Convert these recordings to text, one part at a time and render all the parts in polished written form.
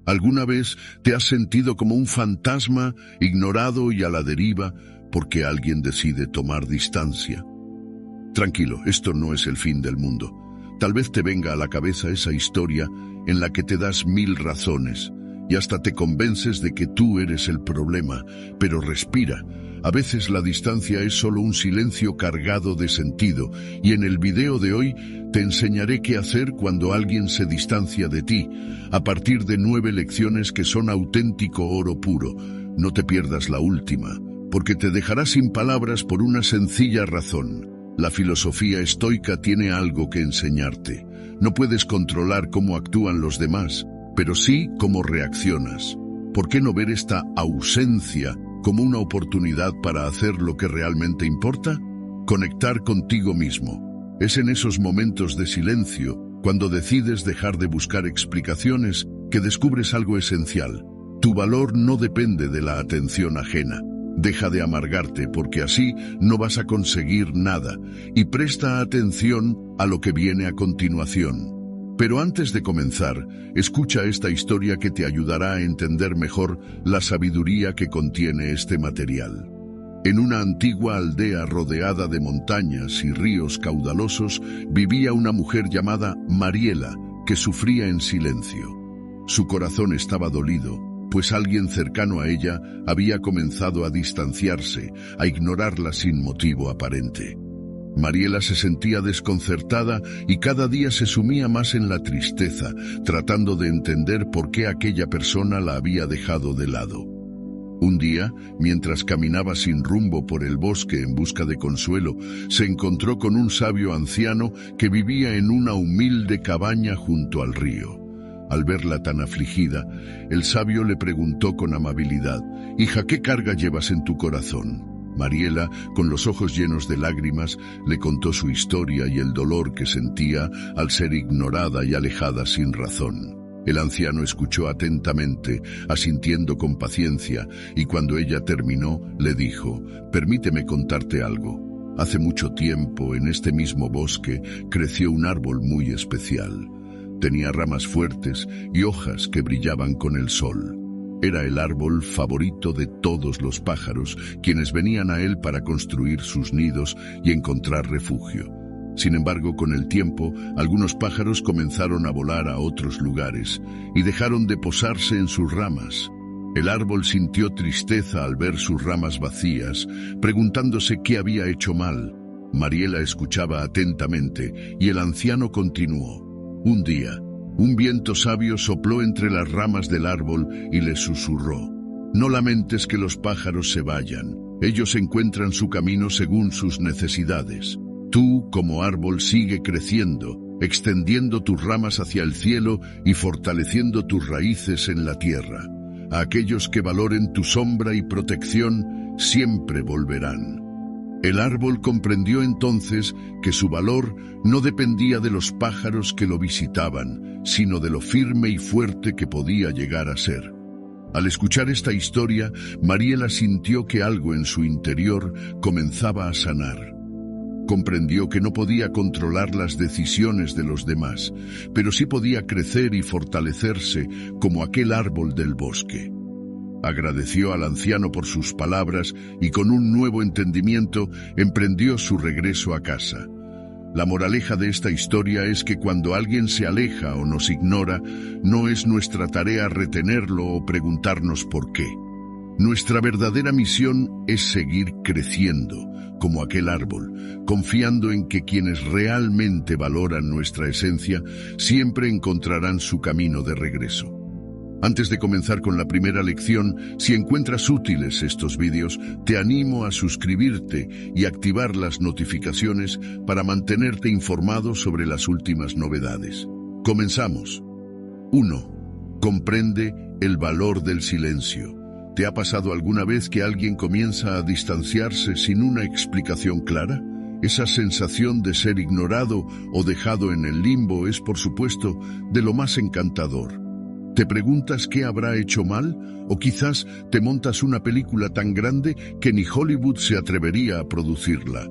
¿Alguna vez te has sentido como un fantasma, ignorado y a la deriva porque alguien decide tomar distancia? Tranquilo, esto no es el fin del mundo. Tal vez te venga a la cabeza esa historia en la que te das 1000 razones y hasta te convences de que tú eres el problema, pero respira. A veces la distancia es solo un silencio cargado de sentido, y en el video de hoy te enseñaré qué hacer cuando alguien se distancia de ti, a partir de 9 lecciones que son auténtico oro puro. No te pierdas la última, porque te dejará sin palabras por una sencilla razón. La filosofía estoica tiene algo que enseñarte. No puedes controlar cómo actúan los demás, pero sí cómo reaccionas. ¿Por qué no ver esta ausencia como una oportunidad para hacer lo que realmente importa? Conectar contigo mismo. Es en esos momentos de silencio, cuando decides dejar de buscar explicaciones, que descubres algo esencial. Tu valor no depende de la atención ajena. Deja de amargarte, porque así no vas a conseguir nada, y presta atención a lo que viene a continuación. Pero antes de comenzar, escucha esta historia que te ayudará a entender mejor la sabiduría que contiene este material. En una antigua aldea rodeada de montañas y ríos caudalosos, vivía una mujer llamada Mariela, que sufría en silencio. Su corazón estaba dolido, pues alguien cercano a ella había comenzado a distanciarse, a ignorarla sin motivo aparente. Mariela se sentía desconcertada y cada día se sumía más en la tristeza, tratando de entender por qué aquella persona la había dejado de lado. Un día, mientras caminaba sin rumbo por el bosque en busca de consuelo, se encontró con un sabio anciano que vivía en una humilde cabaña junto al río. Al verla tan afligida, el sabio le preguntó con amabilidad: «Hija, ¿qué carga llevas en tu corazón?». Mariela, con los ojos llenos de lágrimas, le contó su historia y el dolor que sentía al ser ignorada y alejada sin razón. El anciano escuchó atentamente, asintiendo con paciencia, y cuando ella terminó, le dijo: «Permíteme contarte algo. Hace mucho tiempo, en este mismo bosque, creció un árbol muy especial. Tenía ramas fuertes y hojas que brillaban con el sol. Era el árbol favorito de todos los pájaros, quienes venían a él para construir sus nidos y encontrar refugio. Sin embargo, con el tiempo, algunos pájaros comenzaron a volar a otros lugares y dejaron de posarse en sus ramas. El árbol sintió tristeza al ver sus ramas vacías, preguntándose qué había hecho mal. Mariela escuchaba atentamente y el anciano continuó: «Un día, un viento sabio sopló entre las ramas del árbol y le susurró: «No lamentes que los pájaros se vayan. Ellos encuentran su camino según sus necesidades. Tú, como árbol, sigue creciendo, extendiendo tus ramas hacia el cielo y fortaleciendo tus raíces en la tierra. A aquellos que valoren tu sombra y protección siempre volverán». El árbol comprendió entonces que su valor no dependía de los pájaros que lo visitaban, sino de lo firme y fuerte que podía llegar a ser. Al escuchar esta historia, Mariela sintió que algo en su interior comenzaba a sanar. Comprendió que no podía controlar las decisiones de los demás, pero sí podía crecer y fortalecerse como aquel árbol del bosque. Agradeció al anciano por sus palabras y con un nuevo entendimiento emprendió su regreso a casa. La moraleja de esta historia es que cuando alguien se aleja o nos ignora, no es nuestra tarea retenerlo o preguntarnos por qué. Nuestra verdadera misión es seguir creciendo, como aquel árbol, confiando en que quienes realmente valoran nuestra esencia siempre encontrarán su camino de regreso. Antes de comenzar con la primera lección, si encuentras útiles estos vídeos, te animo a suscribirte y activar las notificaciones para mantenerte informado sobre las últimas novedades. Comenzamos. 1. Comprende el valor del silencio. ¿Te ha pasado alguna vez que alguien comienza a distanciarse sin una explicación clara? Esa sensación de ser ignorado o dejado en el limbo es, por supuesto, de lo más encantador. ¿Te preguntas qué habrá hecho mal? ¿O quizás te montas una película tan grande que ni Hollywood se atrevería a producirla?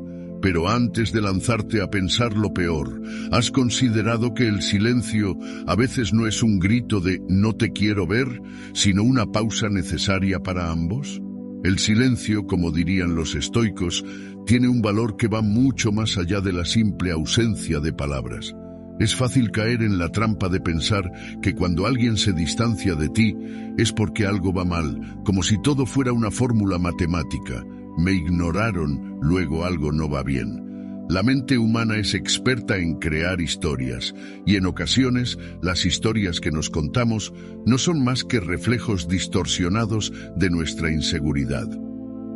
Pero antes de lanzarte a pensar lo peor, ¿has considerado que el silencio a veces no es un grito de "no te quiero ver", sino una pausa necesaria para ambos? El silencio, como dirían los estoicos, tiene un valor que va mucho más allá de la simple ausencia de palabras. Es fácil caer en la trampa de pensar que cuando alguien se distancia de ti es porque algo va mal, como si todo fuera una fórmula matemática. Me ignoraron, luego algo no va bien. La mente humana es experta en crear historias, y en ocasiones las historias que nos contamos no son más que reflejos distorsionados de nuestra inseguridad.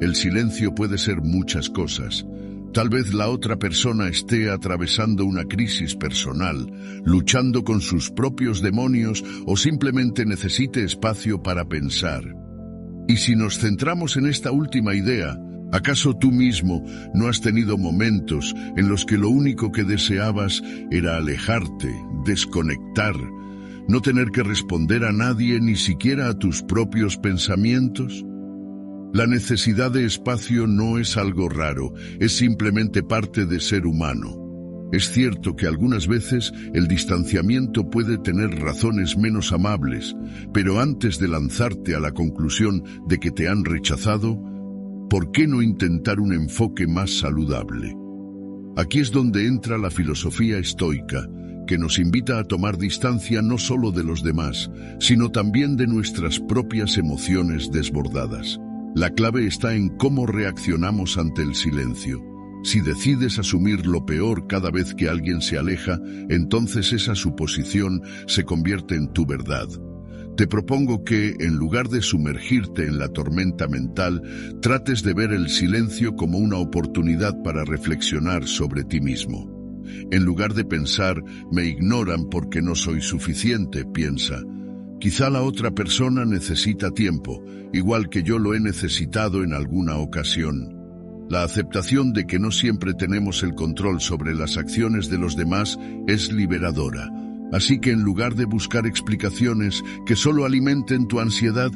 El silencio puede ser muchas cosas. Tal vez la otra persona esté atravesando una crisis personal, luchando con sus propios demonios o simplemente necesite espacio para pensar. Y si nos centramos en esta última idea, ¿acaso tú mismo no has tenido momentos en los que lo único que deseabas era alejarte, desconectar, no tener que responder a nadie, ni siquiera a tus propios pensamientos? La necesidad de espacio no es algo raro, es simplemente parte de ser humano. Es cierto que algunas veces el distanciamiento puede tener razones menos amables, pero antes de lanzarte a la conclusión de que te han rechazado, ¿por qué no intentar un enfoque más saludable? Aquí es donde entra la filosofía estoica, que nos invita a tomar distancia no solo de los demás, sino también de nuestras propias emociones desbordadas. La clave está en cómo reaccionamos ante el silencio. Si decides asumir lo peor cada vez que alguien se aleja, entonces esa suposición se convierte en tu verdad. Te propongo que, en lugar de sumergirte en la tormenta mental, trates de ver el silencio como una oportunidad para reflexionar sobre ti mismo. En lugar de pensar, me ignoran porque no soy suficiente, piensa, quizá la otra persona necesita tiempo, igual que yo lo he necesitado en alguna ocasión. La aceptación de que no siempre tenemos el control sobre las acciones de los demás es liberadora. Así que en lugar de buscar explicaciones que solo alimenten tu ansiedad,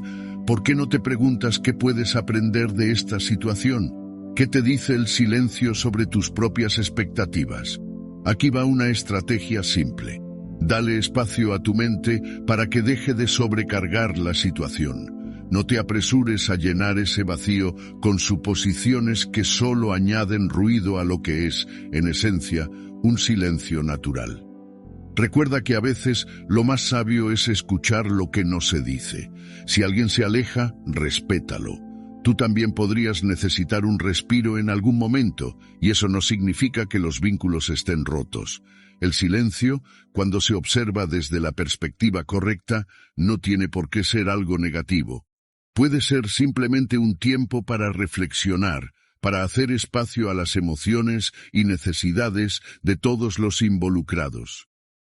¿por qué no te preguntas qué puedes aprender de esta situación? ¿Qué te dice el silencio sobre tus propias expectativas? Aquí va una estrategia simple. Dale espacio a tu mente para que deje de sobrecargar la situación. No te apresures a llenar ese vacío con suposiciones que solo añaden ruido a lo que es, en esencia, un silencio natural. Recuerda que a veces lo más sabio es escuchar lo que no se dice. Si alguien se aleja, respétalo. Tú también podrías necesitar un respiro en algún momento, y eso no significa que los vínculos estén rotos. El silencio, cuando se observa desde la perspectiva correcta, no tiene por qué ser algo negativo. Puede ser simplemente un tiempo para reflexionar, para hacer espacio a las emociones y necesidades de todos los involucrados.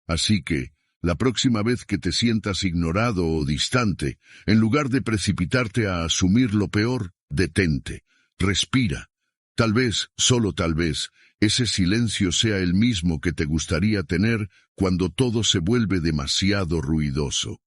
Así que, la próxima vez que te sientas ignorado o distante, en lugar de precipitarte a asumir lo peor, detente, respira. Tal vez, solo tal vez, ese silencio sea el mismo que te gustaría tener cuando todo se vuelve demasiado ruidoso.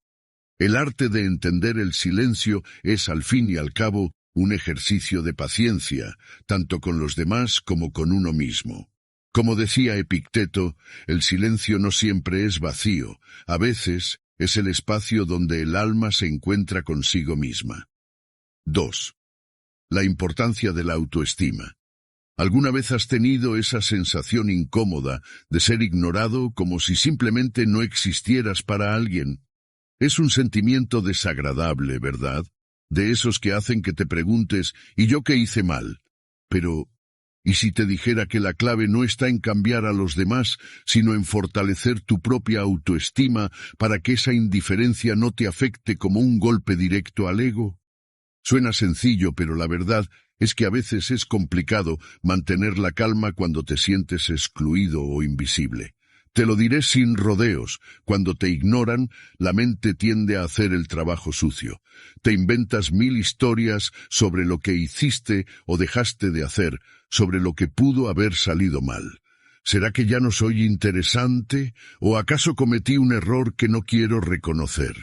El arte de entender el silencio es, al fin y al cabo, un ejercicio de paciencia, tanto con los demás como con uno mismo. Como decía Epicteto, el silencio no siempre es vacío, a veces es el espacio donde el alma se encuentra consigo misma. 2. La importancia de la autoestima. ¿Alguna vez has tenido esa sensación incómoda de ser ignorado como si simplemente no existieras para alguien? Es un sentimiento desagradable, ¿verdad? De esos que hacen que te preguntes, ¿y yo qué hice mal? Pero, ¿y si te dijera que la clave no está en cambiar a los demás, sino en fortalecer tu propia autoestima para que esa indiferencia no te afecte como un golpe directo al ego? Suena sencillo, pero la verdad es que a veces es complicado mantener la calma cuando te sientes excluido o invisible. Te lo diré sin rodeos, cuando te ignoran, la mente tiende a hacer el trabajo sucio. Te inventas 1000 historias sobre lo que hiciste o dejaste de hacer, sobre lo que pudo haber salido mal. ¿Será que ya no soy interesante? ¿O acaso cometí un error que no quiero reconocer?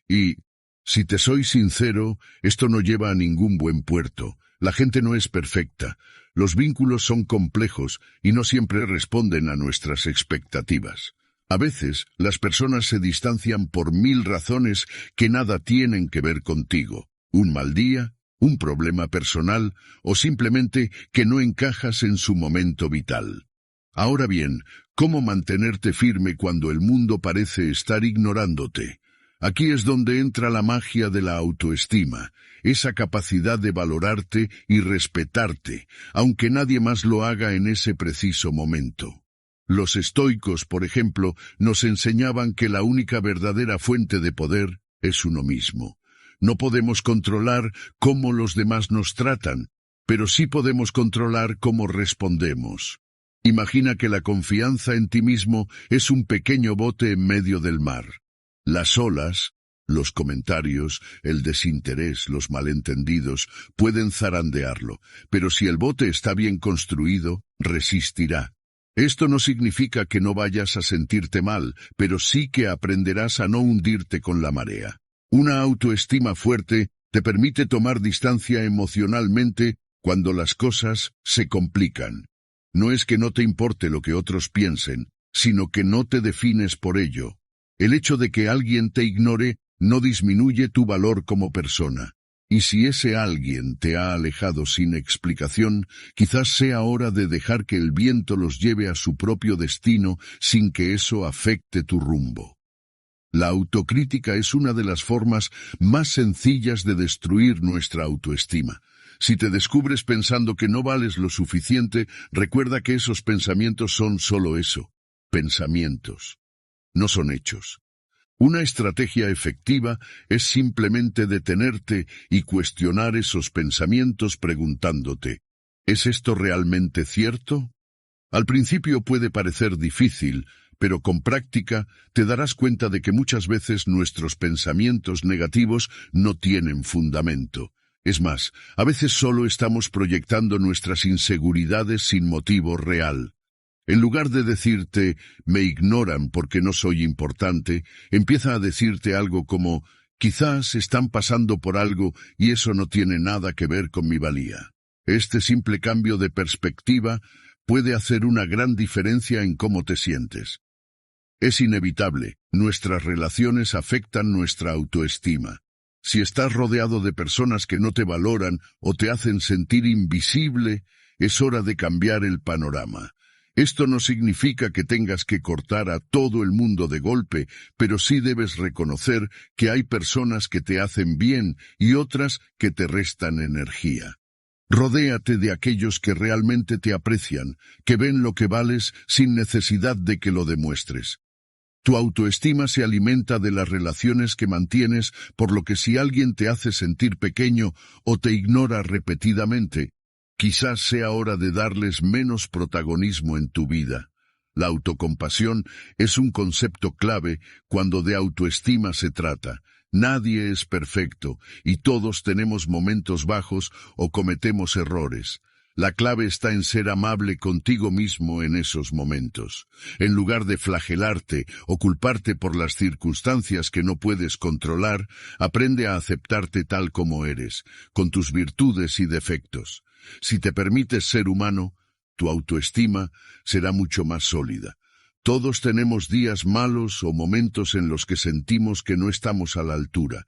Y, si te soy sincero, esto no lleva a ningún buen puerto. La gente no es perfecta, los vínculos son complejos y no siempre responden a nuestras expectativas. A veces, las personas se distancian por 1000 razones que nada tienen que ver contigo. Un mal día, un problema personal o simplemente que no encajas en su momento vital. Ahora bien, ¿cómo mantenerte firme cuando el mundo parece estar ignorándote? Aquí es donde entra la magia de la autoestima, esa capacidad de valorarte y respetarte, aunque nadie más lo haga en ese preciso momento. Los estoicos, por ejemplo, nos enseñaban que la única verdadera fuente de poder es uno mismo. No podemos controlar cómo los demás nos tratan, pero sí podemos controlar cómo respondemos. Imagina que la confianza en ti mismo es un pequeño bote en medio del mar. Las olas, los comentarios, el desinterés, los malentendidos, pueden zarandearlo, pero si el bote está bien construido, resistirá. Esto no significa que no vayas a sentirte mal, pero sí que aprenderás a no hundirte con la marea. Una autoestima fuerte te permite tomar distancia emocionalmente cuando las cosas se complican. No es que no te importe lo que otros piensen, sino que no te defines por ello. El hecho de que alguien te ignore no disminuye tu valor como persona. Y si ese alguien te ha alejado sin explicación, quizás sea hora de dejar que el viento los lleve a su propio destino sin que eso afecte tu rumbo. La autocrítica es una de las formas más sencillas de destruir nuestra autoestima. Si te descubres pensando que no vales lo suficiente, recuerda que esos pensamientos son solo eso, pensamientos. No son hechos. Una estrategia efectiva es simplemente detenerte y cuestionar esos pensamientos preguntándote, ¿es esto realmente cierto? Al principio puede parecer difícil, pero con práctica te darás cuenta de que muchas veces nuestros pensamientos negativos no tienen fundamento. Es más, a veces solo estamos proyectando nuestras inseguridades sin motivo real. En lugar de decirte, me ignoran porque no soy importante, empieza a decirte algo como, quizás están pasando por algo y eso no tiene nada que ver con mi valía. Este simple cambio de perspectiva puede hacer una gran diferencia en cómo te sientes. Es inevitable, nuestras relaciones afectan nuestra autoestima. Si estás rodeado de personas que no te valoran o te hacen sentir invisible, es hora de cambiar el panorama. Esto no significa que tengas que cortar a todo el mundo de golpe, pero sí debes reconocer que hay personas que te hacen bien y otras que te restan energía. Rodéate de aquellos que realmente te aprecian, que ven lo que vales sin necesidad de que lo demuestres. Tu autoestima se alimenta de las relaciones que mantienes, por lo que si alguien te hace sentir pequeño o te ignora repetidamente, quizás sea hora de darles menos protagonismo en tu vida. La autocompasión es un concepto clave cuando de autoestima se trata. Nadie es perfecto y todos tenemos momentos bajos o cometemos errores. La clave está en ser amable contigo mismo en esos momentos. En lugar de flagelarte o culparte por las circunstancias que no puedes controlar, aprende a aceptarte tal como eres, con tus virtudes y defectos. Si te permites ser humano, tu autoestima será mucho más sólida. Todos tenemos días malos o momentos en los que sentimos que no estamos a la altura,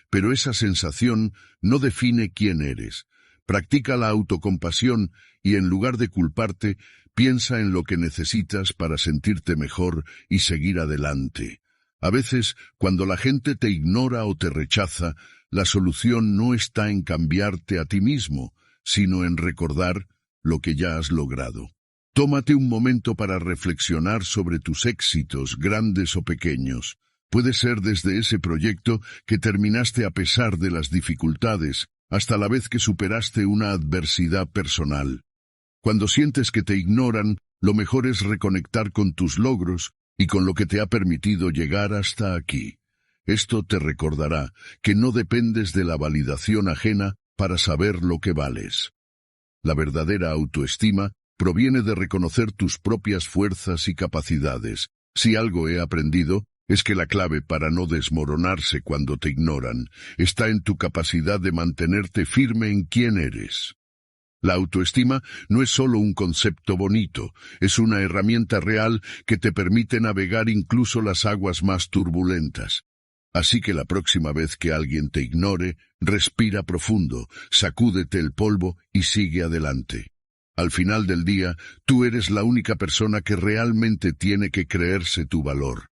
pero esa sensación no define quién eres. Practica la autocompasión y en lugar de culparte, piensa en lo que necesitas para sentirte mejor y seguir adelante. A veces, cuando la gente te ignora o te rechaza, la solución no está en cambiarte a ti mismo, sino en recordar lo que ya has logrado. Tómate un momento para reflexionar sobre tus éxitos, grandes o pequeños. Puede ser desde ese proyecto que terminaste a pesar de las dificultades, hasta la vez que superaste una adversidad personal. Cuando sientes que te ignoran, lo mejor es reconectar con tus logros y con lo que te ha permitido llegar hasta aquí. Esto te recordará que no dependes de la validación ajena para saber lo que vales. La verdadera autoestima proviene de reconocer tus propias fuerzas y capacidades. Si algo he aprendido, es que la clave para no desmoronarse cuando te ignoran está en tu capacidad de mantenerte firme en quién eres. La autoestima no es solo un concepto bonito, es una herramienta real que te permite navegar incluso las aguas más turbulentas. Así que la próxima vez que alguien te ignore, respira profundo, sacúdete el polvo y sigue adelante. Al final del día, tú eres la única persona que realmente tiene que creerse tu valor.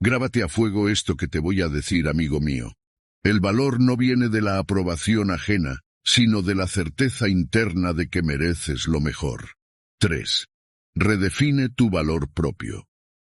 Grábate a fuego esto que te voy a decir, amigo mío. El valor no viene de la aprobación ajena, sino de la certeza interna de que mereces lo mejor. 3. Redefine tu valor propio.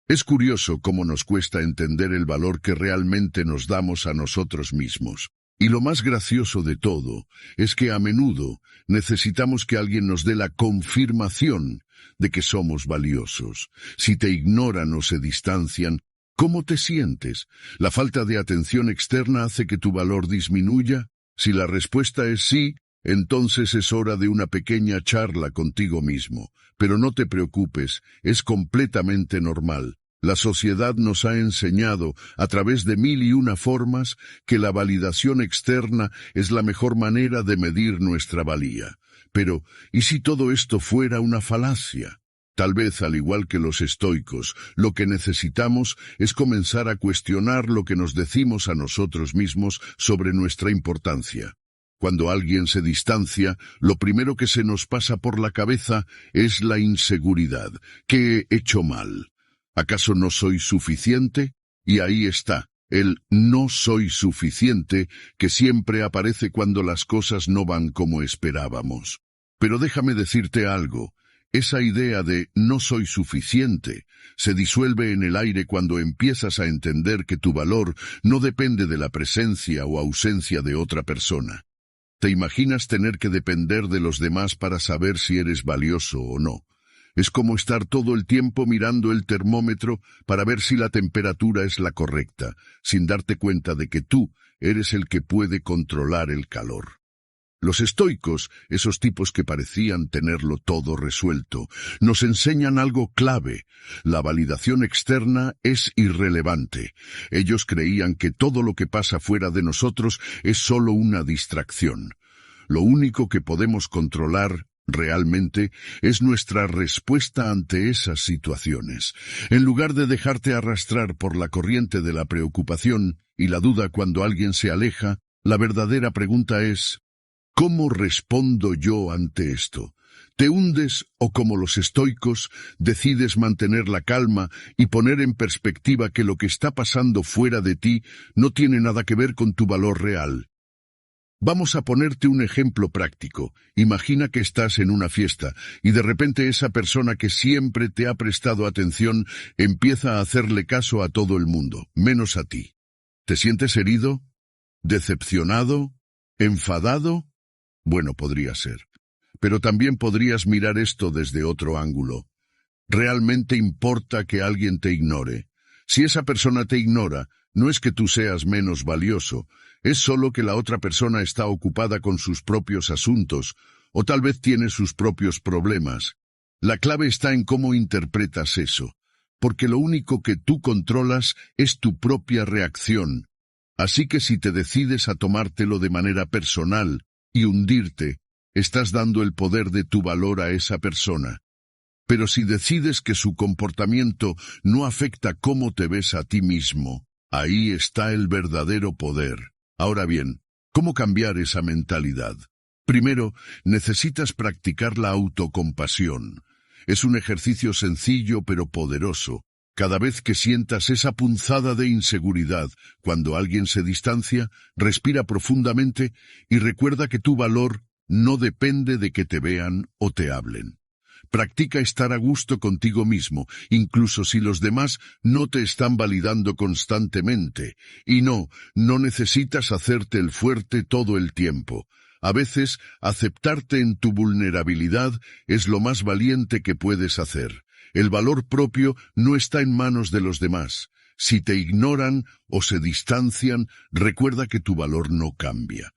Es curioso cómo nos cuesta entender el valor que realmente nos damos a nosotros mismos. Y lo más gracioso de todo es que a menudo necesitamos que alguien nos dé la confirmación de que somos valiosos. Si te ignoran o se distancian, ¿cómo te sientes? ¿La falta de atención externa hace que tu valor disminuya? Si la respuesta es sí, entonces es hora de una pequeña charla contigo mismo. Pero no te preocupes, es completamente normal. La sociedad nos ha enseñado, a través de 1001 formas, que la validación externa es la mejor manera de medir nuestra valía. Pero, ¿y si todo esto fuera una falacia? Tal vez, al igual que los estoicos, lo que necesitamos es comenzar a cuestionar lo que nos decimos a nosotros mismos sobre nuestra importancia. Cuando alguien se distancia, lo primero que se nos pasa por la cabeza es la inseguridad. ¿Qué he hecho mal? ¿Acaso no soy suficiente? Y ahí está, el no soy suficiente, que siempre aparece cuando las cosas no van como esperábamos. Pero déjame decirte algo. Esa idea de no soy suficiente se disuelve en el aire cuando empiezas a entender que tu valor no depende de la presencia o ausencia de otra persona. ¿Te imaginas tener que depender de los demás para saber si eres valioso o no? Es como estar todo el tiempo mirando el termómetro para ver si la temperatura es la correcta, sin darte cuenta de que tú eres el que puede controlar el calor. Los estoicos, esos tipos que parecían tenerlo todo resuelto, nos enseñan algo clave. La validación externa es irrelevante. Ellos creían que todo lo que pasa fuera de nosotros es solo una distracción. Lo único que podemos controlar realmente es nuestra respuesta ante esas situaciones. En lugar de dejarte arrastrar por la corriente de la preocupación y la duda cuando alguien se aleja, la verdadera pregunta es: ¿cómo respondo yo ante esto? ¿Te hundes o, como los estoicos, decides mantener la calma y poner en perspectiva que lo que está pasando fuera de ti no tiene nada que ver con tu valor real? Vamos a ponerte un ejemplo práctico. Imagina que estás en una fiesta y de repente esa persona que siempre te ha prestado atención empieza a hacerle caso a todo el mundo, menos a ti. ¿Te sientes herido? ¿Decepcionado? ¿Enfadado? Bueno, podría ser. Pero también podrías mirar esto desde otro ángulo. ¿Realmente importa que alguien te ignore? Si esa persona te ignora, no es que tú seas menos valioso, es solo que la otra persona está ocupada con sus propios asuntos, o tal vez tiene sus propios problemas. La clave está en cómo interpretas eso, porque lo único que tú controlas es tu propia reacción. Así que si te decides a tomártelo de manera personal y hundirte, estás dando el poder de tu valor a esa persona. Pero si decides que su comportamiento no afecta cómo te ves a ti mismo, ahí está el verdadero poder. Ahora bien, ¿cómo cambiar esa mentalidad? Primero, necesitas practicar la autocompasión. Es un ejercicio sencillo pero poderoso. Cada vez que sientas esa punzada de inseguridad cuando alguien se distancia, respira profundamente y recuerda que tu valor no depende de que te vean o te hablen. Practica estar a gusto contigo mismo, incluso si los demás no te están validando constantemente. Y no necesitas hacerte el fuerte todo el tiempo. A veces, aceptarte en tu vulnerabilidad es lo más valiente que puedes hacer. El valor propio no está en manos de los demás. Si te ignoran o se distancian, recuerda que tu valor no cambia.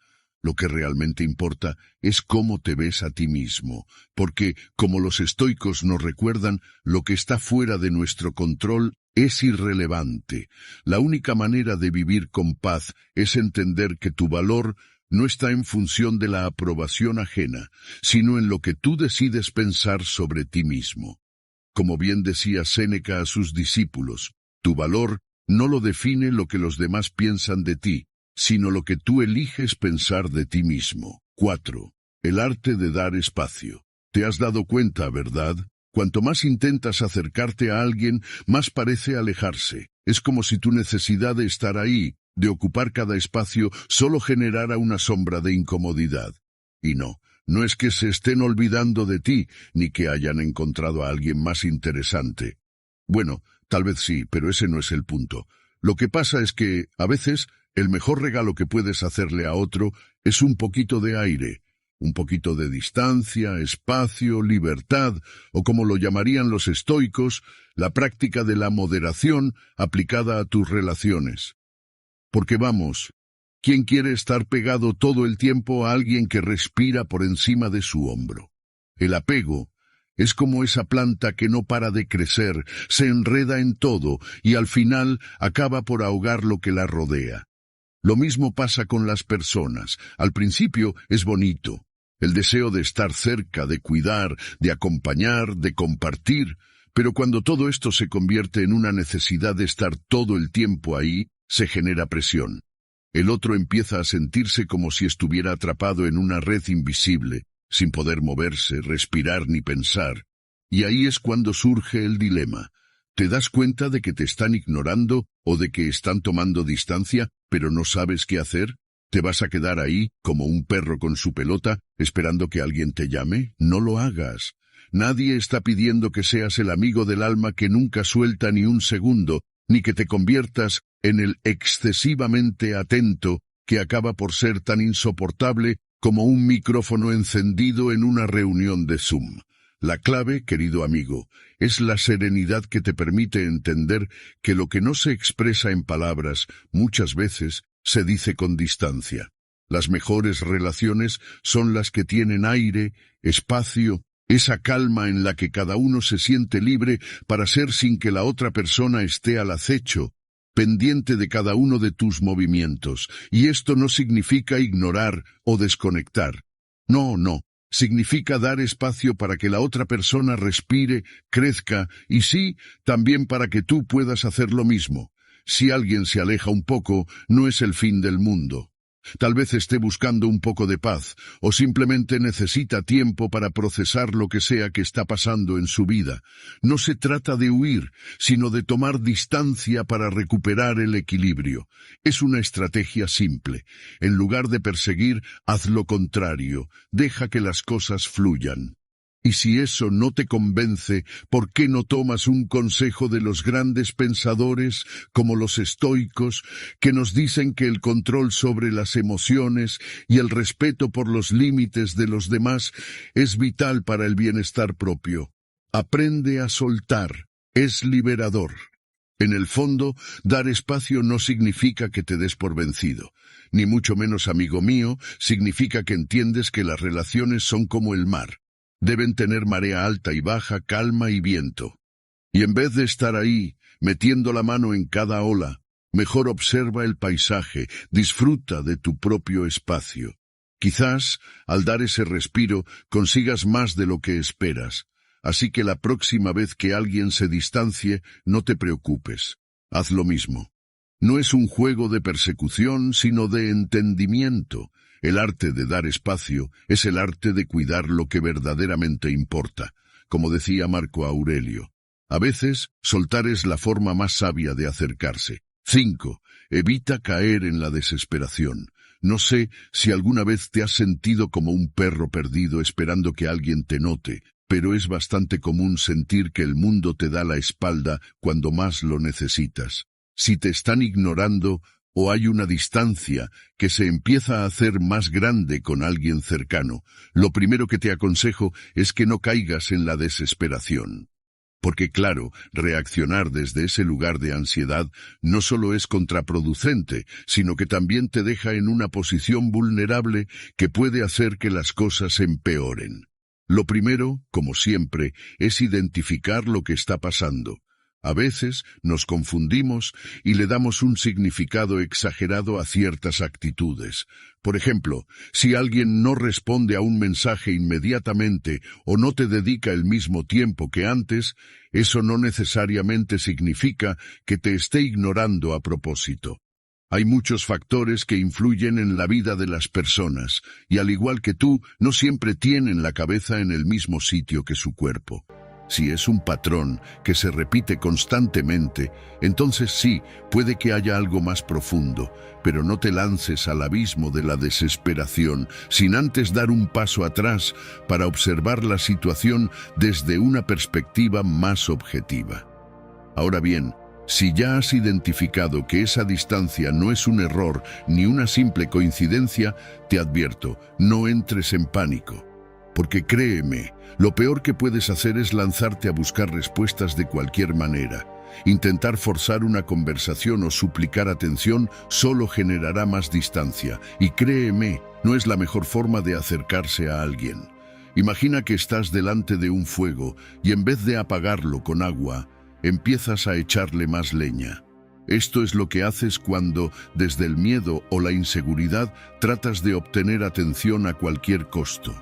Lo que realmente importa es cómo te ves a ti mismo, porque, como los estoicos nos recuerdan, lo que está fuera de nuestro control es irrelevante. La única manera de vivir con paz es entender que tu valor no está en función de la aprobación ajena, sino en lo que tú decides pensar sobre ti mismo. Como bien decía Séneca a sus discípulos, tu valor no lo define lo que los demás piensan de ti, sino lo que tú eliges pensar de ti mismo. 4. El arte de dar espacio. ¿Te has dado cuenta, verdad? Cuanto más intentas acercarte a alguien, más parece alejarse. Es como si tu necesidad de estar ahí, de ocupar cada espacio, solo generara una sombra de incomodidad. Y no es que se estén olvidando de ti, ni que hayan encontrado a alguien más interesante. Bueno, tal vez sí, pero ese no es el punto. Lo que pasa es que, a veces, el mejor regalo que puedes hacerle a otro es un poquito de aire, un poquito de distancia, espacio, libertad, o como lo llamarían los estoicos, la práctica de la moderación aplicada a tus relaciones. Porque vamos, ¿quién quiere estar pegado todo el tiempo a alguien que respira por encima de su hombro? El apego es como esa planta que no para de crecer, se enreda en todo y al final acaba por ahogar lo que la rodea. Lo mismo pasa con las personas. Al principio es bonito. El deseo de estar cerca, de cuidar, de acompañar, de compartir. Pero cuando todo esto se convierte en una necesidad de estar todo el tiempo ahí, se genera presión. El otro empieza a sentirse como si estuviera atrapado en una red invisible, sin poder moverse, respirar ni pensar. Y ahí es cuando surge el dilema. ¿Te das cuenta de que te están ignorando o de que están tomando distancia, pero no sabes qué hacer? ¿Te vas a quedar ahí, como un perro con su pelota, esperando que alguien te llame? No lo hagas. Nadie está pidiendo que seas el amigo del alma que nunca suelta ni un segundo, ni que te conviertas en el excesivamente atento que acaba por ser tan insoportable como un micrófono encendido en una reunión de Zoom. La clave, querido amigo, es la serenidad que te permite entender que lo que no se expresa en palabras, muchas veces, se dice con distancia. Las mejores relaciones son las que tienen aire, espacio, esa calma en la que cada uno se siente libre para ser sin que la otra persona esté al acecho, pendiente de cada uno de tus movimientos. Y esto no significa ignorar o desconectar. No. Significa dar espacio para que la otra persona respire, crezca y sí, también para que tú puedas hacer lo mismo. Si alguien se aleja un poco, no es el fin del mundo. Tal vez esté buscando un poco de paz, o simplemente necesita tiempo para procesar lo que sea que está pasando en su vida. No se trata de huir, sino de tomar distancia para recuperar el equilibrio. Es una estrategia simple. En lugar de perseguir, haz lo contrario. Deja que las cosas fluyan. Y si eso no te convence, ¿por qué no tomas un consejo de los grandes pensadores, como los estoicos, que nos dicen que el control sobre las emociones y el respeto por los límites de los demás es vital para el bienestar propio? Aprende a soltar, es liberador. En el fondo, dar espacio no significa que te des por vencido. Ni mucho menos, amigo mío, significa que entiendes que las relaciones son como el mar. Deben tener marea alta y baja, calma y viento. Y en vez de estar ahí, metiendo la mano en cada ola, mejor observa el paisaje, disfruta de tu propio espacio. Quizás, al dar ese respiro, consigas más de lo que esperas. Así que la próxima vez que alguien se distancie, no te preocupes. Haz lo mismo. No es un juego de persecución, sino de entendimiento. El arte de dar espacio es el arte de cuidar lo que verdaderamente importa, como decía Marco Aurelio. A veces, soltar es la forma más sabia de acercarse. 5. Evita caer en la desesperación. No sé si alguna vez te has sentido como un perro perdido esperando que alguien te note, pero es bastante común sentir que el mundo te da la espalda cuando más lo necesitas. Si te están ignorando, o hay una distancia que se empieza a hacer más grande con alguien cercano, lo primero que te aconsejo es que no caigas en la desesperación. Porque claro, reaccionar desde ese lugar de ansiedad no solo es contraproducente, sino que también te deja en una posición vulnerable que puede hacer que las cosas empeoren. Lo primero, como siempre, es identificar lo que está pasando. A veces nos confundimos y le damos un significado exagerado a ciertas actitudes. Por ejemplo, si alguien no responde a un mensaje inmediatamente o no te dedica el mismo tiempo que antes, eso no necesariamente significa que te esté ignorando a propósito. Hay muchos factores que influyen en la vida de las personas, y al igual que tú, no siempre tienen la cabeza en el mismo sitio que su cuerpo. Si es un patrón que se repite constantemente, entonces sí, puede que haya algo más profundo, pero no te lances al abismo de la desesperación sin antes dar un paso atrás para observar la situación desde una perspectiva más objetiva. Ahora bien, si ya has identificado que esa distancia no es un error ni una simple coincidencia, te advierto, no entres en pánico. Porque créeme, lo peor que puedes hacer es lanzarte a buscar respuestas de cualquier manera. Intentar forzar una conversación o suplicar atención solo generará más distancia. Y créeme, no es la mejor forma de acercarse a alguien. Imagina que estás delante de un fuego y en vez de apagarlo con agua, empiezas a echarle más leña. Esto es lo que haces cuando, desde el miedo o la inseguridad, tratas de obtener atención a cualquier costo.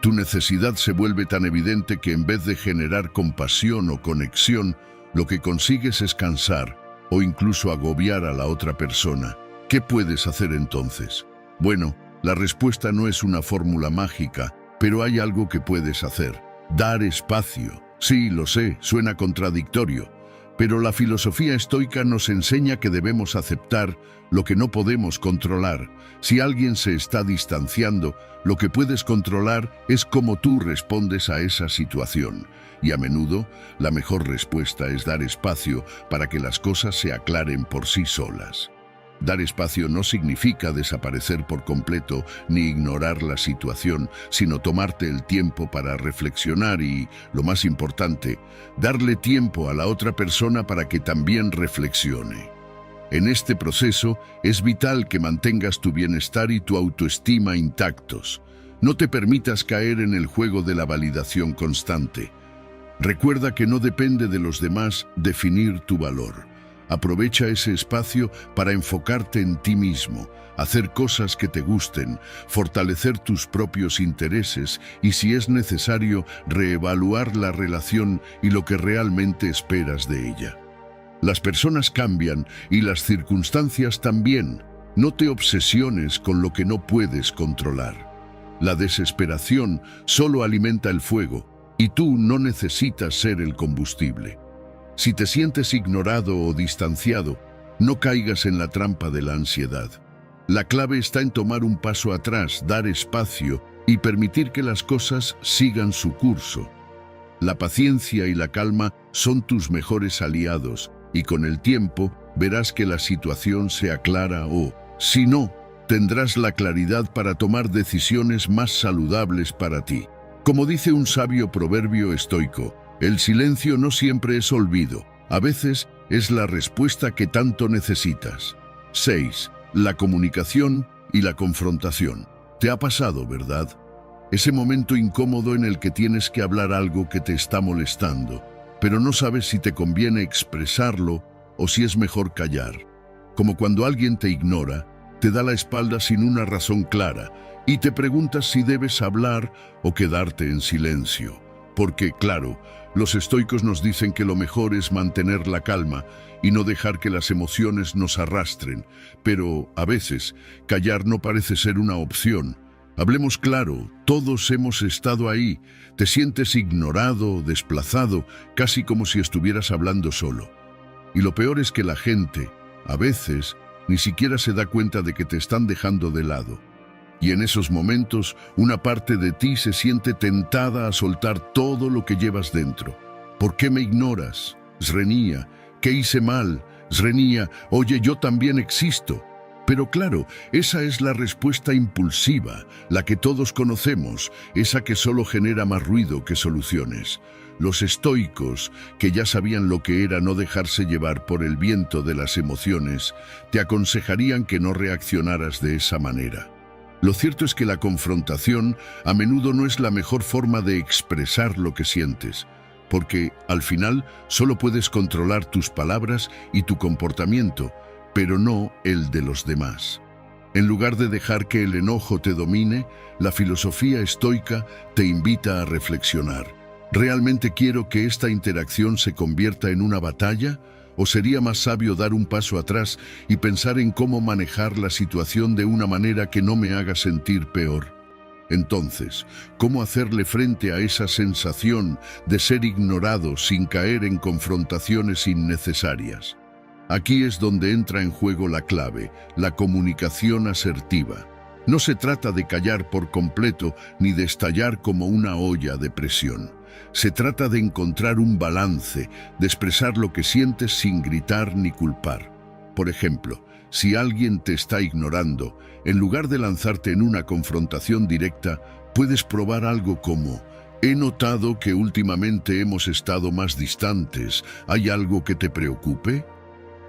Tu necesidad se vuelve tan evidente que en vez de generar compasión o conexión, lo que consigues es cansar o incluso agobiar a la otra persona. ¿Qué puedes hacer entonces? Bueno, la respuesta no es una fórmula mágica, pero hay algo que puedes hacer. Dar espacio. Sí, lo sé, suena contradictorio, pero la filosofía estoica nos enseña que debemos aceptar lo que no podemos controlar. Si alguien se está distanciando, lo que puedes controlar es cómo tú respondes a esa situación. Y a menudo, la mejor respuesta es dar espacio para que las cosas se aclaren por sí solas. Dar espacio no significa desaparecer por completo ni ignorar la situación, sino tomarte el tiempo para reflexionar y, lo más importante, darle tiempo a la otra persona para que también reflexione. En este proceso es vital que mantengas tu bienestar y tu autoestima intactos. No te permitas caer en el juego de la validación constante. Recuerda que no depende de los demás definir tu valor. Aprovecha ese espacio para enfocarte en ti mismo, hacer cosas que te gusten, fortalecer tus propios intereses y, si es necesario, reevaluar la relación y lo que realmente esperas de ella. Las personas cambian y las circunstancias también. No te obsesiones con lo que no puedes controlar. La desesperación solo alimenta el fuego y tú no necesitas ser el combustible. Si te sientes ignorado o distanciado, no caigas en la trampa de la ansiedad. La clave está en tomar un paso atrás, dar espacio y permitir que las cosas sigan su curso. La paciencia y la calma son tus mejores aliados y con el tiempo verás que la situación se aclara o, si no, tendrás la claridad para tomar decisiones más saludables para ti. Como dice un sabio proverbio estoico, el silencio no siempre es olvido, a veces es la respuesta que tanto necesitas. 6. La comunicación y la confrontación. ¿Te ha pasado, verdad? Ese momento incómodo en el que tienes que hablar algo que te está molestando, pero no sabes si te conviene expresarlo o si es mejor callar. Como cuando alguien te ignora, te da la espalda sin una razón clara y te preguntas si debes hablar o quedarte en silencio. Porque, claro, los estoicos nos dicen que lo mejor es mantener la calma y no dejar que las emociones nos arrastren, pero a veces callar no parece ser una opción. Hablemos claro, todos hemos estado ahí. Te sientes ignorado, desplazado, casi como si estuvieras hablando solo. Y lo peor es que la gente, a veces, ni siquiera se da cuenta de que te están dejando de lado. Y en esos momentos, una parte de ti se siente tentada a soltar todo lo que llevas dentro. ¿Por qué me ignoras? Zrenía, ¿qué hice mal? Zrenía, oye, yo también existo. Pero claro, esa es la respuesta impulsiva, la que todos conocemos, esa que solo genera más ruido que soluciones. Los estoicos, que ya sabían lo que era no dejarse llevar por el viento de las emociones, te aconsejarían que no reaccionaras de esa manera. Lo cierto es que la confrontación a menudo no es la mejor forma de expresar lo que sientes. porque al final solo puedes controlar tus palabras y tu comportamiento, pero no el de los demás. En lugar de dejar que el enojo te domine, la filosofía estoica te invita a reflexionar. ¿Realmente quiero que esta interacción se convierta en una batalla? ¿O sería más sabio dar un paso atrás y pensar en cómo manejar la situación de una manera que no me haga sentir peor? Entonces, ¿cómo hacerle frente a esa sensación de ser ignorado sin caer en confrontaciones innecesarias? Aquí es donde entra en juego la clave, la comunicación asertiva. No se trata de callar por completo ni de estallar como una olla de presión. Se trata de encontrar un balance, de expresar lo que sientes sin gritar ni culpar. Por ejemplo, si alguien te está ignorando, en lugar de lanzarte en una confrontación directa, puedes probar algo como: he notado que últimamente hemos estado más distantes. ¿Hay algo que te preocupe?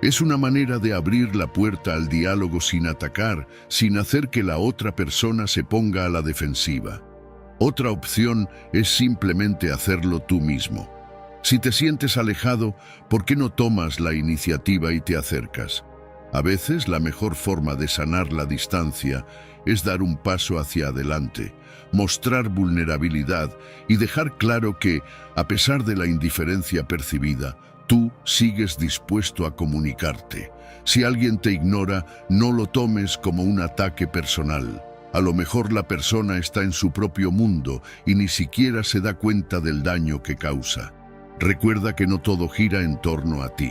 Es una manera de abrir la puerta al diálogo sin atacar, sin hacer que la otra persona se ponga a la defensiva. Otra opción es simplemente hacerlo tú mismo. Si te sientes alejado, ¿por qué no tomas la iniciativa y te acercas? A veces la mejor forma de sanar la distancia es dar un paso hacia adelante, mostrar vulnerabilidad y dejar claro que, a pesar de la indiferencia percibida, tú sigues dispuesto a comunicarte. Si alguien te ignora, no lo tomes como un ataque personal. A lo mejor la persona está en su propio mundo y ni siquiera se da cuenta del daño que causa. Recuerda que no todo gira en torno a ti.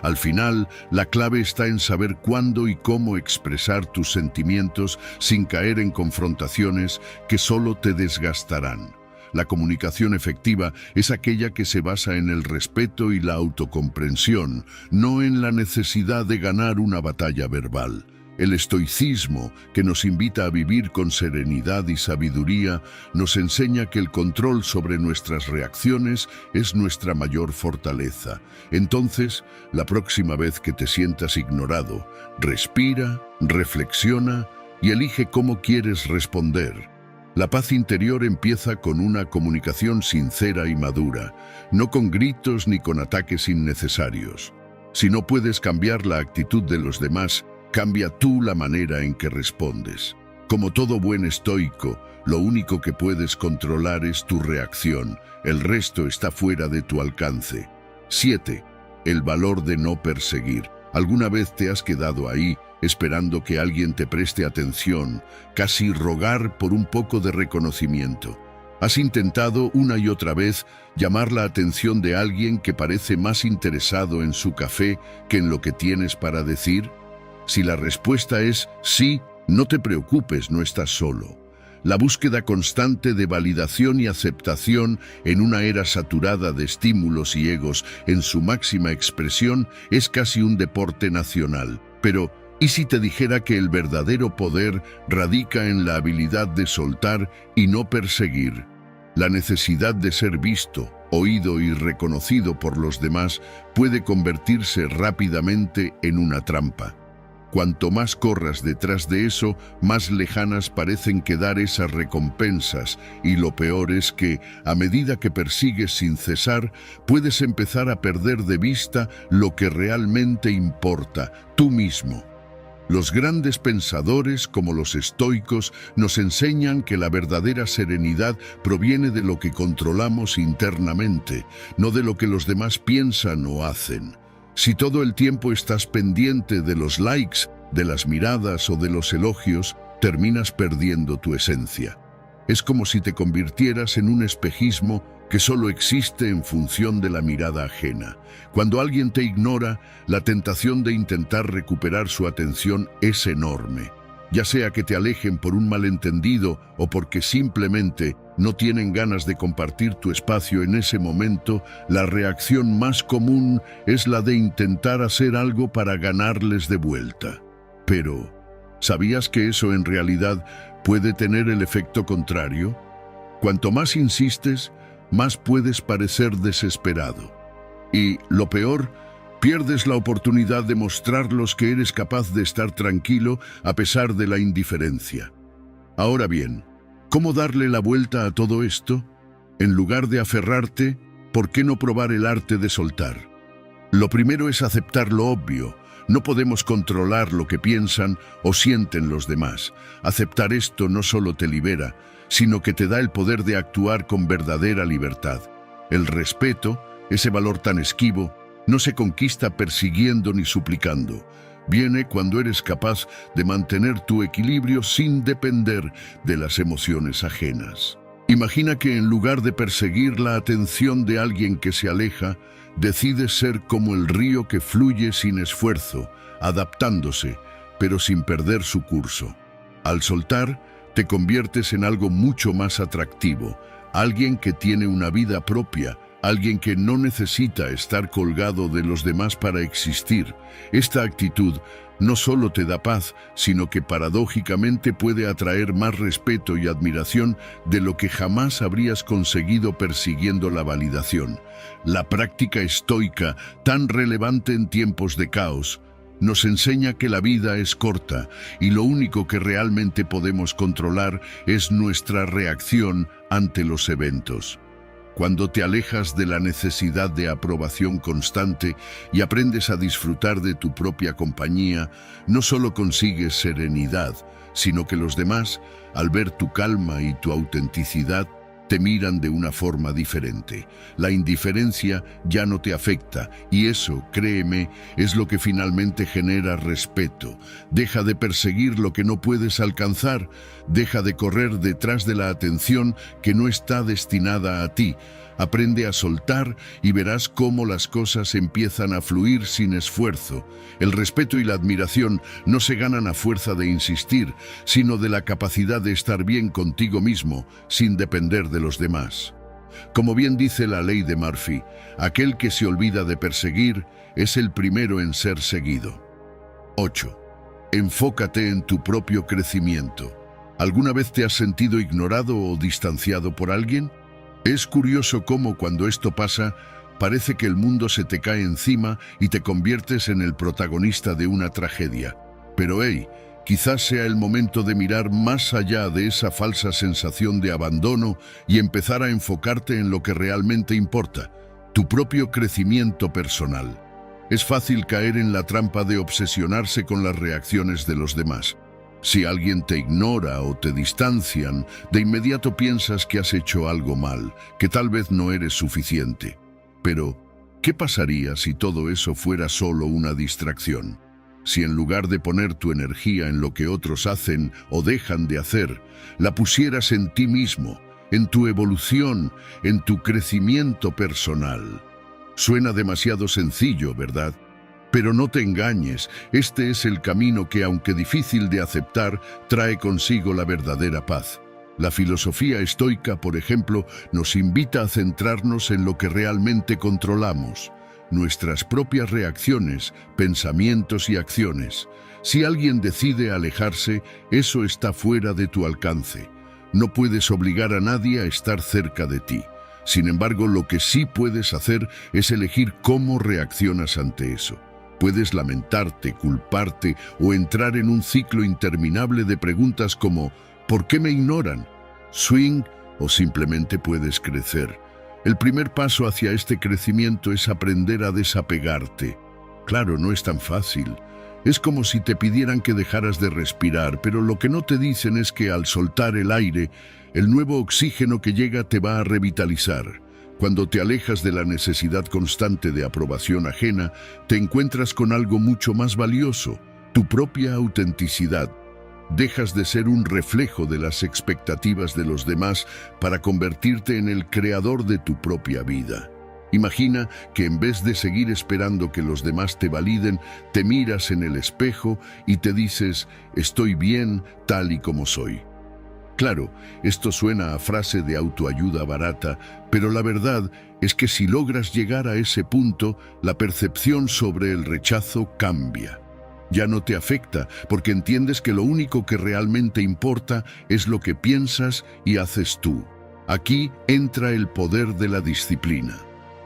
Al final, la clave está en saber cuándo y cómo expresar tus sentimientos sin caer en confrontaciones que solo te desgastarán. La comunicación efectiva es aquella que se basa en el respeto y la autocomprensión, no en la necesidad de ganar una batalla verbal. El estoicismo, que nos invita a vivir con serenidad y sabiduría, nos enseña que el control sobre nuestras reacciones es nuestra mayor fortaleza. Entonces, la próxima vez que te sientas ignorado, respira, reflexiona y elige cómo quieres responder. La paz interior empieza con una comunicación sincera y madura, no con gritos ni con ataques innecesarios. Si no puedes cambiar la actitud de los demás, cambia tú la manera en que respondes. Como todo buen estoico, lo único que puedes controlar es tu reacción, el resto está fuera de tu alcance. 7. El valor de no perseguir. ¿Alguna vez te has quedado ahí, esperando que alguien te preste atención, casi rogar por un poco de reconocimiento? ¿Has intentado una y otra vez llamar la atención de alguien que parece más interesado en su café que en lo que tienes para decir? Si la respuesta es sí, no te preocupes, no estás solo. La búsqueda constante de validación y aceptación en una era saturada de estímulos y egos en su máxima expresión es casi un deporte nacional. Pero, ¿y si te dijera que el verdadero poder radica en la habilidad de soltar y no perseguir? La necesidad de ser visto, oído y reconocido por los demás puede convertirse rápidamente en una trampa. Cuanto más corras detrás de eso, más lejanas parecen quedar esas recompensas, y lo peor es que, a medida que persigues sin cesar, puedes empezar a perder de vista lo que realmente importa, tú mismo. Los grandes pensadores, como los estoicos, nos enseñan que la verdadera serenidad proviene de lo que controlamos internamente, no de lo que los demás piensan o hacen. Si todo el tiempo estás pendiente de los likes, de las miradas o de los elogios, terminas perdiendo tu esencia. Es como si te convirtieras en un espejismo que solo existe en función de la mirada ajena. Cuando alguien te ignora, la tentación de intentar recuperar su atención es enorme. Ya sea que te alejen por un malentendido o porque simplemente no tienen ganas de compartir tu espacio en ese momento, la reacción más común es la de intentar hacer algo para ganarles de vuelta. Pero, ¿sabías que eso en realidad puede tener el efecto contrario? Cuanto más insistes, más puedes parecer desesperado. Y, lo peor, pierdes la oportunidad de mostrarles que eres capaz de estar tranquilo a pesar de la indiferencia. Ahora bien, ¿cómo darle la vuelta a todo esto? En lugar de aferrarte, ¿por qué no probar el arte de soltar? Lo primero es aceptar lo obvio. No podemos controlar lo que piensan o sienten los demás. Aceptar esto no solo te libera, sino que te da el poder de actuar con verdadera libertad. El respeto, ese valor tan esquivo, no se conquista persiguiendo ni suplicando. Viene cuando eres capaz de mantener tu equilibrio sin depender de las emociones ajenas. Imagina que en lugar de perseguir la atención de alguien que se aleja, decides ser como el río que fluye sin esfuerzo, adaptándose, pero sin perder su curso. Al soltar, te conviertes en algo mucho más atractivo, alguien que tiene una vida propia, alguien que no necesita estar colgado de los demás para existir. Esta actitud no solo te da paz, sino que paradójicamente puede atraer más respeto y admiración de lo que jamás habrías conseguido persiguiendo la validación. La práctica estoica, tan relevante en tiempos de caos, nos enseña que la vida es corta y lo único que realmente podemos controlar es nuestra reacción ante los eventos. Cuando te alejas de la necesidad de aprobación constante y aprendes a disfrutar de tu propia compañía, no solo consigues serenidad, sino que los demás, al ver tu calma y tu autenticidad, te miran de una forma diferente. La indiferencia ya no te afecta y eso, créeme, es lo que finalmente genera respeto. Deja de perseguir lo que no puedes alcanzar, deja de correr detrás de la atención que no está destinada a ti. Aprende a soltar y verás cómo las cosas empiezan a fluir sin esfuerzo. El respeto y la admiración no se ganan a fuerza de insistir, sino de la capacidad de estar bien contigo mismo, sin depender de los demás. Como bien dice la ley de Murphy, aquel que se olvida de perseguir es el primero en ser seguido. 8. Enfócate en tu propio crecimiento. ¿Alguna vez te has sentido ignorado o distanciado por alguien? Es curioso cómo cuando esto pasa, parece que el mundo se te cae encima y te conviertes en el protagonista de una tragedia. Pero quizás sea el momento de mirar más allá de esa falsa sensación de abandono y empezar a enfocarte en lo que realmente importa, tu propio crecimiento personal. Es fácil caer en la trampa de obsesionarse con las reacciones de los demás. Si alguien te ignora o te distancian, de inmediato piensas que has hecho algo mal, que tal vez no eres suficiente. Pero, ¿qué pasaría si todo eso fuera solo una distracción? Si en lugar de poner tu energía en lo que otros hacen o dejan de hacer, la pusieras en ti mismo, en tu evolución, en tu crecimiento personal. Suena demasiado sencillo, ¿verdad? Pero no te engañes, este es el camino que, aunque difícil de aceptar, trae consigo la verdadera paz. La filosofía estoica, por ejemplo, nos invita a centrarnos en lo que realmente controlamos, nuestras propias reacciones, pensamientos y acciones. Si alguien decide alejarse, eso está fuera de tu alcance. No puedes obligar a nadie a estar cerca de ti. Sin embargo, lo que sí puedes hacer es elegir cómo reaccionas ante eso. Puedes lamentarte, culparte o entrar en un ciclo interminable de preguntas como ¿por qué me ignoran? Swing o simplemente puedes crecer. El primer paso hacia este crecimiento es aprender a desapegarte. Claro, no es tan fácil. Es como si te pidieran que dejaras de respirar, pero lo que no te dicen es que al soltar el aire, el nuevo oxígeno que llega te va a revitalizar. Cuando te alejas de la necesidad constante de aprobación ajena, te encuentras con algo mucho más valioso, tu propia autenticidad. Dejas de ser un reflejo de las expectativas de los demás para convertirte en el creador de tu propia vida. Imagina que en vez de seguir esperando que los demás te validen, te miras en el espejo y te dices, estoy bien tal y como soy. Claro, esto suena a frase de autoayuda barata, pero la verdad es que si logras llegar a ese punto, la percepción sobre el rechazo cambia. Ya no te afecta porque entiendes que lo único que realmente importa es lo que piensas y haces tú. Aquí entra el poder de la disciplina.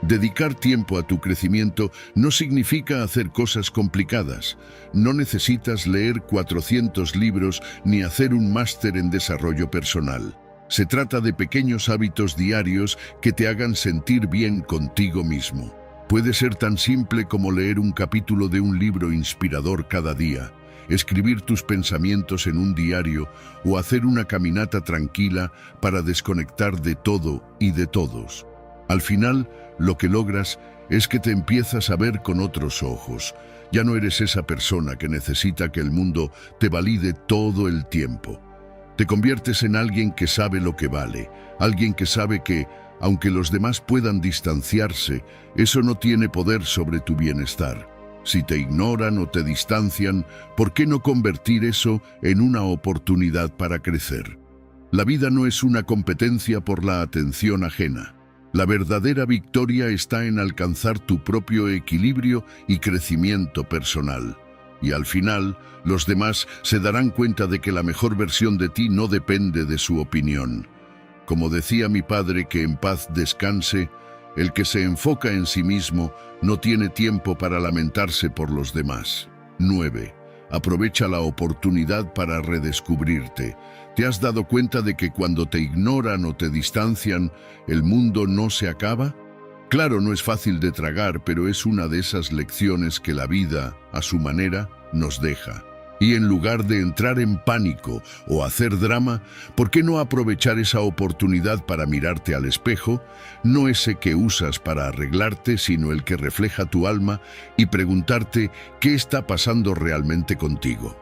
Dedicar tiempo a tu crecimiento no significa hacer cosas complicadas. No necesitas leer 400 libros ni hacer un máster en desarrollo personal. Se trata de pequeños hábitos diarios que te hagan sentir bien contigo mismo. Puede ser tan simple como leer un capítulo de un libro inspirador cada día, escribir tus pensamientos en un diario o hacer una caminata tranquila para desconectar de todo y de todos. Al final, lo que logras es que te empiezas a ver con otros ojos. Ya no eres esa persona que necesita que el mundo te valide todo el tiempo. Te conviertes en alguien que sabe lo que vale, alguien que sabe que, aunque los demás puedan distanciarse, eso no tiene poder sobre tu bienestar. Si te ignoran o te distancian, ¿por qué no convertir eso en una oportunidad para crecer? La vida no es una competencia por la atención ajena. La verdadera victoria está en alcanzar tu propio equilibrio y crecimiento personal. Y al final, los demás se darán cuenta de que la mejor versión de ti no depende de su opinión. Como decía mi padre, que en paz descanse, el que se enfoca en sí mismo no tiene tiempo para lamentarse por los demás. 9. Aprovecha la oportunidad para redescubrirte. ¿Te has dado cuenta de que cuando te ignoran o te distancian, el mundo no se acaba? Claro, no es fácil de tragar, pero es una de esas lecciones que la vida, a su manera, nos deja. Y en lugar de entrar en pánico o hacer drama, ¿por qué no aprovechar esa oportunidad para mirarte al espejo? No ese que usas para arreglarte, sino el que refleja tu alma, y preguntarte qué está pasando realmente contigo.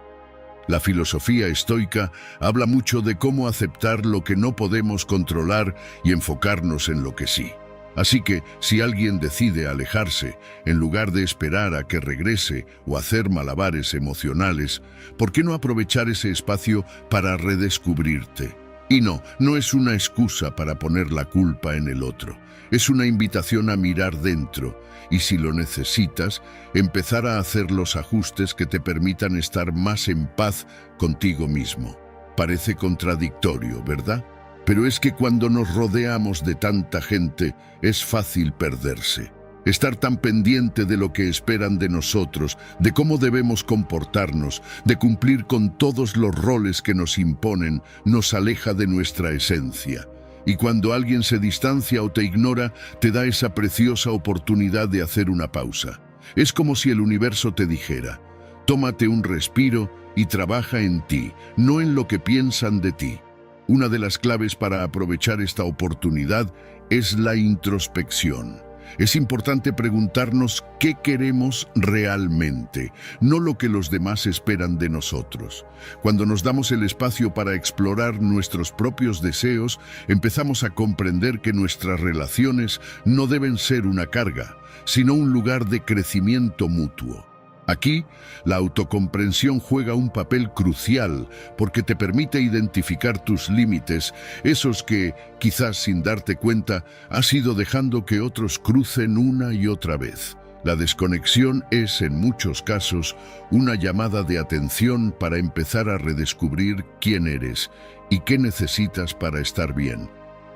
La filosofía estoica habla mucho de cómo aceptar lo que no podemos controlar y enfocarnos en lo que sí. Así que, si alguien decide alejarse, en lugar de esperar a que regrese o hacer malabares emocionales, ¿por qué no aprovechar ese espacio para redescubrirte? Y no es una excusa para poner la culpa en el otro. Es una invitación a mirar dentro y, si lo necesitas, empezar a hacer los ajustes que te permitan estar más en paz contigo mismo. Parece contradictorio, ¿verdad? Pero es que cuando nos rodeamos de tanta gente, es fácil perderse. Estar tan pendiente de lo que esperan de nosotros, de cómo debemos comportarnos, de cumplir con todos los roles que nos imponen, nos aleja de nuestra esencia. Y cuando alguien se distancia o te ignora, te da esa preciosa oportunidad de hacer una pausa. Es como si el universo te dijera: tómate un respiro y trabaja en ti, no en lo que piensan de ti. Una de las claves para aprovechar esta oportunidad es la introspección. Es importante preguntarnos qué queremos realmente, no lo que los demás esperan de nosotros. Cuando nos damos el espacio para explorar nuestros propios deseos, empezamos a comprender que nuestras relaciones no deben ser una carga, sino un lugar de crecimiento mutuo. Aquí, la autocomprensión juega un papel crucial porque te permite identificar tus límites, esos que, quizás sin darte cuenta, has ido dejando que otros crucen una y otra vez. La desconexión es, en muchos casos, una llamada de atención para empezar a redescubrir quién eres y qué necesitas para estar bien.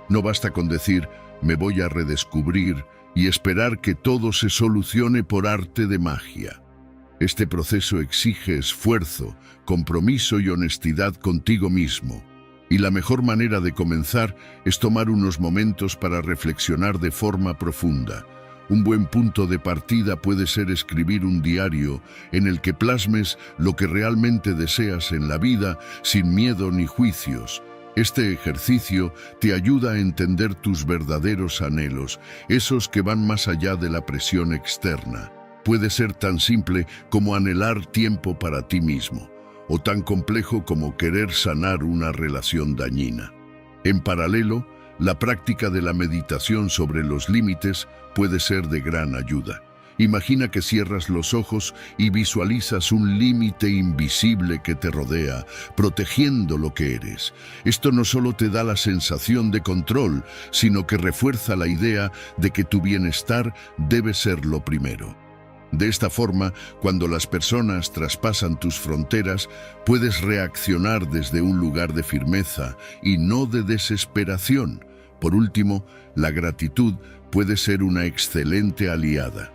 No basta con decir, me voy a redescubrir, y esperar que todo se solucione por arte de magia. Este proceso exige esfuerzo, compromiso y honestidad contigo mismo. Y la mejor manera de comenzar es tomar unos momentos para reflexionar de forma profunda. Un buen punto de partida puede ser escribir un diario en el que plasmes lo que realmente deseas en la vida sin miedo ni juicios. Este ejercicio te ayuda a entender tus verdaderos anhelos, esos que van más allá de la presión externa. Puede ser tan simple como anhelar tiempo para ti mismo, o tan complejo como querer sanar una relación dañina. En paralelo, la práctica de la meditación sobre los límites puede ser de gran ayuda. Imagina que cierras los ojos y visualizas un límite invisible que te rodea, protegiendo lo que eres. Esto no solo te da la sensación de control, sino que refuerza la idea de que tu bienestar debe ser lo primero. De esta forma, cuando las personas traspasan tus fronteras, puedes reaccionar desde un lugar de firmeza y no de desesperación. Por último, la gratitud puede ser una excelente aliada.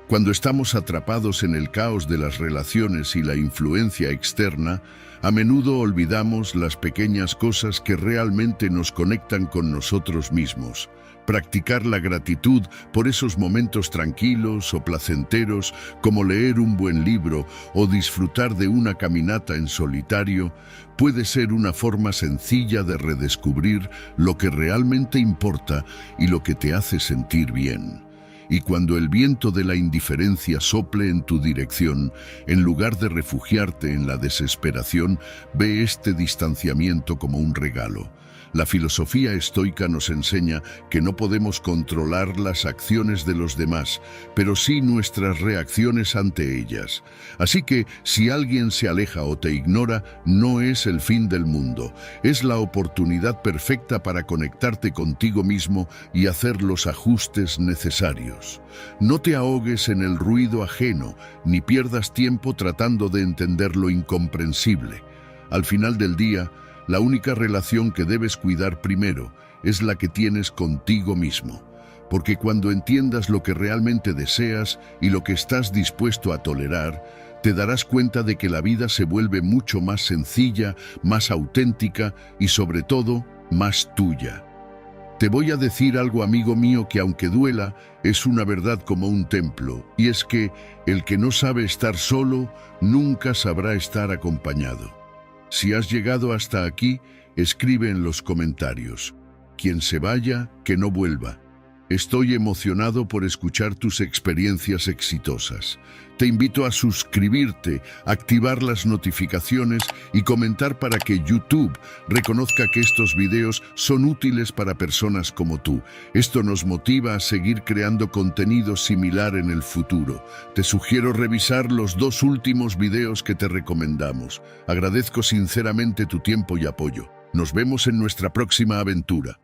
Cuando estamos atrapados en el caos de las relaciones y la influencia externa, A menudo olvidamos las pequeñas cosas que realmente nos conectan con nosotros mismos. Practicar la gratitud por esos momentos tranquilos o placenteros, como leer un buen libro o disfrutar de una caminata en solitario, puede ser una forma sencilla de redescubrir lo que realmente importa y lo que te hace sentir bien. Y cuando el viento de la indiferencia sople en tu dirección, en lugar de refugiarte en la desesperación, ve este distanciamiento como un regalo. La filosofía estoica nos enseña que no podemos controlar las acciones de los demás, pero sí nuestras reacciones ante ellas. Así que, si alguien se aleja o te ignora, no es el fin del mundo. Es la oportunidad perfecta para conectarte contigo mismo y hacer los ajustes necesarios. No te ahogues en el ruido ajeno, ni pierdas tiempo tratando de entender lo incomprensible. Al final del día, la única relación que debes cuidar primero es la que tienes contigo mismo, porque cuando entiendas lo que realmente deseas y lo que estás dispuesto a tolerar, te darás cuenta de que la vida se vuelve mucho más sencilla, más auténtica y sobre todo, más tuya. Te voy a decir algo, amigo mío, que aunque duela, es una verdad como un templo, y es que el que no sabe estar solo, nunca sabrá estar acompañado. Si has llegado hasta aquí, escribe en los comentarios: quien se vaya, que no vuelva. Estoy emocionado por escuchar tus experiencias exitosas. Te invito a suscribirte, activar las notificaciones y comentar para que YouTube reconozca que estos videos son útiles para personas como tú. Esto nos motiva a seguir creando contenido similar en el futuro. Te sugiero revisar los 2 últimos videos que te recomendamos. Agradezco sinceramente tu tiempo y apoyo. Nos vemos en nuestra próxima aventura.